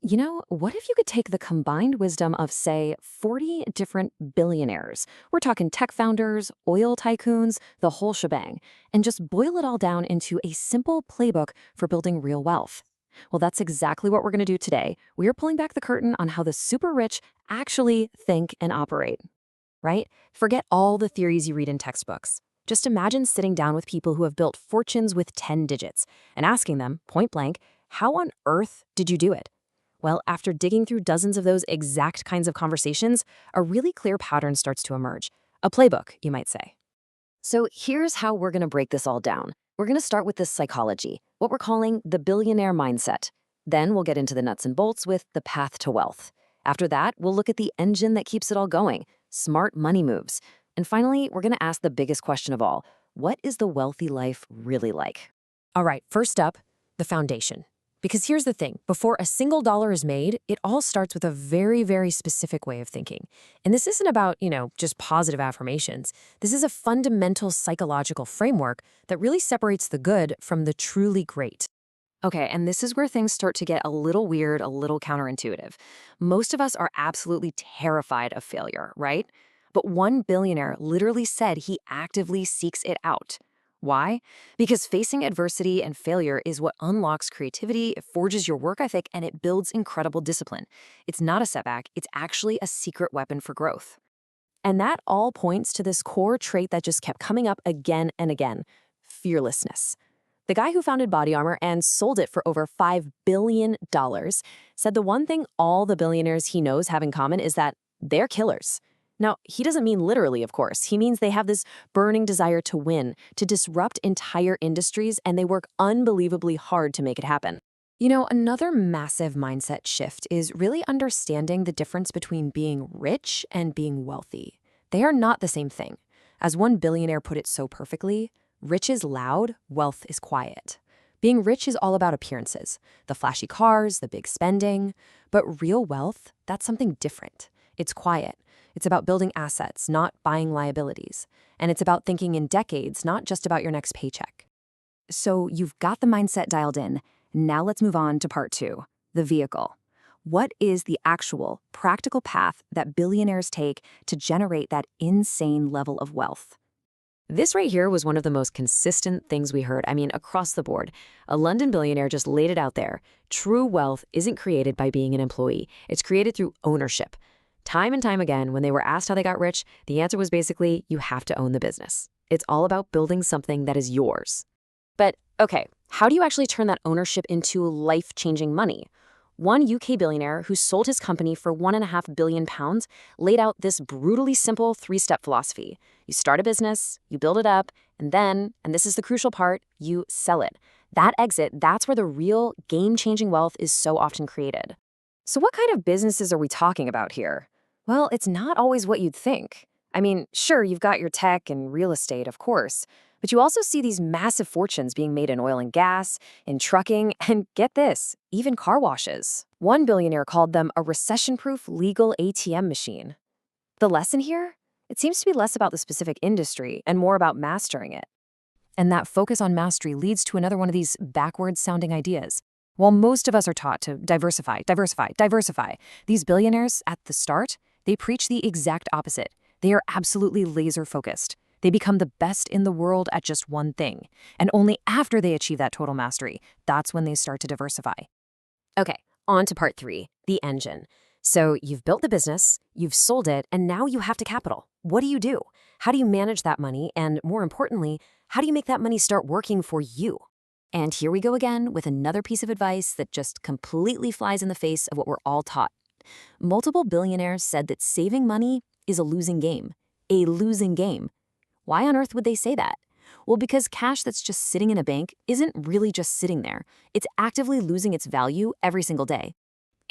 What if you could take the combined wisdom of, say, 40 different billionaires? We're talking tech founders, oil tycoons, the whole shebang, and just boil it all down into a simple playbook for building real wealth. Well, that's exactly what we're going to do today. We are pulling back the curtain on how the super rich actually think and operate, right? Forget all the theories you read in textbooks. Just imagine sitting down with people who have built fortunes with 10 digits and asking them, point blank, how on earth did you do it? Well, after digging through dozens of those exact kinds of conversations, a really clear pattern starts to emerge. A playbook, you might say. So here's how we're going to break this all down. We're going to start with the psychology, what we're calling the billionaire mindset. Then we'll get into the nuts and bolts with the path to wealth. After that, we'll look at the engine that keeps it all going, smart money moves. And finally, we're going to ask the biggest question of all, what is the wealthy life really like? All right, first up, the foundation. Because here's the thing, before a single dollar is made, it all starts with a very, very specific way of thinking. And this isn't about, just positive affirmations. This is a fundamental psychological framework that really separates the good from the truly great. Okay, and this is where things start to get a little weird, a little counterintuitive. Most of us are absolutely terrified of failure, right? But one billionaire literally said he actively seeks it out. Why? Because facing adversity and failure is what unlocks creativity, it forges your work ethic, and it builds incredible discipline. It's not a setback, it's actually a secret weapon for growth. And that all points to this core trait that just kept coming up again and again, fearlessness. The guy who founded Body Armor and sold it for over $5 billion said the one thing all the billionaires he knows have in common is that they're killers. Now, he doesn't mean literally, of course. He means they have this burning desire to win, to disrupt entire industries, and they work unbelievably hard to make it happen. Another massive mindset shift is really understanding the difference between being rich and being wealthy. They are not the same thing. As one billionaire put it so perfectly, rich is loud, wealth is quiet. Being rich is all about appearances, the flashy cars, the big spending. But real wealth, that's something different. It's quiet. It's about building assets, not buying liabilities. And it's about thinking in decades, not just about your next paycheck. So you've got the mindset dialed in. Now let's move on to part 2, the vehicle. What is the actual, practical path that billionaires take to generate that insane level of wealth? This right here was one of the most consistent things we heard, across the board. A London billionaire just laid it out there. True wealth isn't created by being an employee. It's created through ownership. Time and time again, when they were asked how they got rich, the answer was basically, you have to own the business. It's all about building something that is yours. But, okay, how do you actually turn that ownership into life-changing money? One UK billionaire who sold his company for £1.5 billion laid out this brutally simple 3-step philosophy. You start a business, you build it up, and then, and this is the crucial part, you sell it. That exit, that's where the real game-changing wealth is so often created. So what kind of businesses are we talking about here? Well, it's not always what you'd think. Sure, you've got your tech and real estate, of course, but you also see these massive fortunes being made in oil and gas, in trucking, and get this, even car washes. One billionaire called them a recession-proof legal ATM machine. The lesson here? It seems to be less about the specific industry and more about mastering it. And that focus on mastery leads to another one of these backwards-sounding ideas. While most of us are taught to diversify, these billionaires, at the start, they preach the exact opposite. They are absolutely laser-focused. They become the best in the world at just one thing. And only after they achieve that total mastery, that's when they start to diversify. Okay, on to part 3, the engine. So you've built the business, you've sold it, and now you have to capital. What do? How do you manage that money? And more importantly, how do you make that money start working for you? And here we go again with another piece of advice that just completely flies in the face of what we're all taught. Multiple billionaires said that saving money is a losing game. A losing game. Why on earth would they say that? Well, because cash that's just sitting in a bank isn't really just sitting there. It's actively losing its value every single day.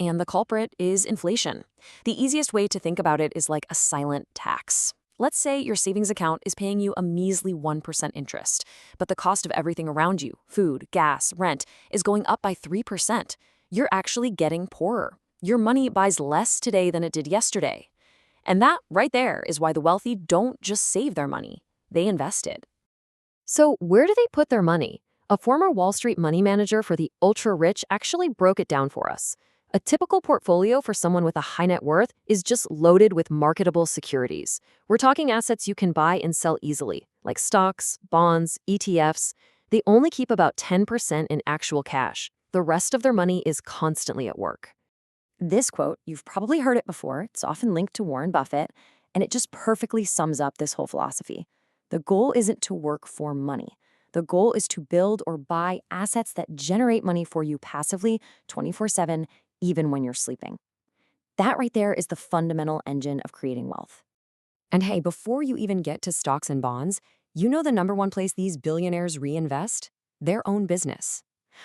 And the culprit is inflation. The easiest way to think about it is like a silent tax. Let's say your savings account is paying you a measly 1% interest, but the cost of everything around you, food, gas, rent, is going up by 3%. You're actually getting poorer. Your money buys less today than it did yesterday. And that right there is why the wealthy don't just save their money, they invest it. So where do they put their money? A former Wall Street money manager for the ultra-rich actually broke it down for us. A typical portfolio for someone with a high net worth is just loaded with marketable securities. We're talking assets you can buy and sell easily, like stocks, bonds, ETFs. They only keep about 10% in actual cash. The rest of their money is constantly at work. This quote, you've probably heard it before. It's often linked to Warren Buffett, and it just perfectly sums up this whole philosophy. The goal isn't to work for money. The goal is to build or buy assets that generate money for you passively 24/7, even when you're sleeping. That right there is the fundamental engine of creating wealth. And hey, before you even get to stocks and bonds, you know the number one place these billionaires reinvest? Their own business.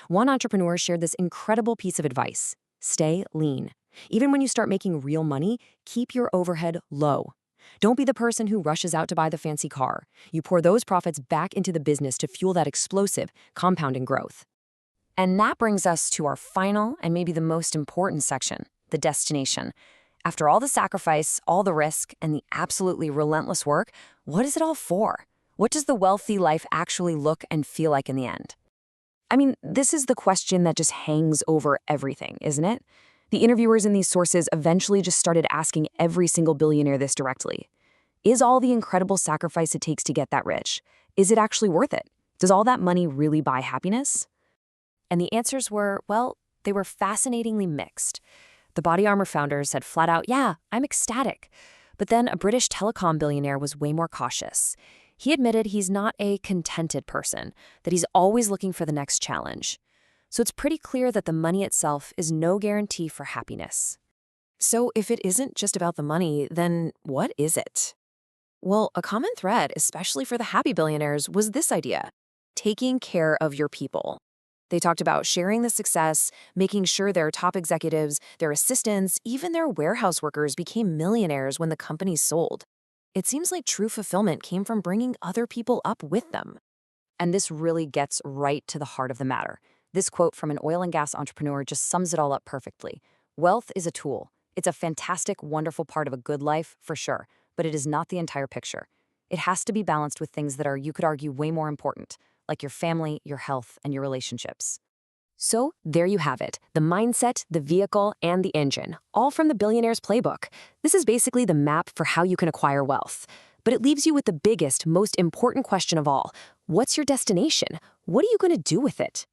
One entrepreneur shared this incredible piece of advice. Stay lean. Even when you start making real money, keep your overhead low. Don't be the person who rushes out to buy the fancy car. You pour those profits back into the business to fuel that explosive, compounding growth. And that brings us to our final and maybe the most important section, the destination. After all the sacrifice, all the risk, and the absolutely relentless work, what is it all for? What does the wealthy life actually look and feel like in the end? I mean, this is the question that just hangs over everything, isn't it? The interviewers in these sources eventually just started asking every single billionaire this directly. Is all the incredible sacrifice it takes to get that rich? Is it actually worth it? Does all that money really buy happiness? And the answers were, well, they were fascinatingly mixed. The Body Armor founder said flat out, yeah, I'm ecstatic. But then a British telecom billionaire was way more cautious. He admitted he's not a contented person, that he's always looking for the next challenge. So it's pretty clear that the money itself is no guarantee for happiness. So if it isn't just about the money, then what is it? Well, a common thread, especially for the happy billionaires, was this idea: taking care of your people. They talked about sharing the success, making sure their top executives, their assistants, even their warehouse workers became millionaires when the company sold. It seems like true fulfillment came from bringing other people up with them. And this really gets right to the heart of the matter. This quote from an oil and gas entrepreneur just sums it all up perfectly. Wealth is a tool. It's a fantastic, wonderful part of a good life, for sure, but it is not the entire picture. It has to be balanced with things that are, you could argue, way more important, like your family, your health, and your relationships. So there you have it, the mindset, the vehicle, and the engine, all from the Billionaire's Playbook. This is basically the map for how you can acquire wealth. But it leaves you with the biggest, most important question of all. What's your destination? What are you going to do with it?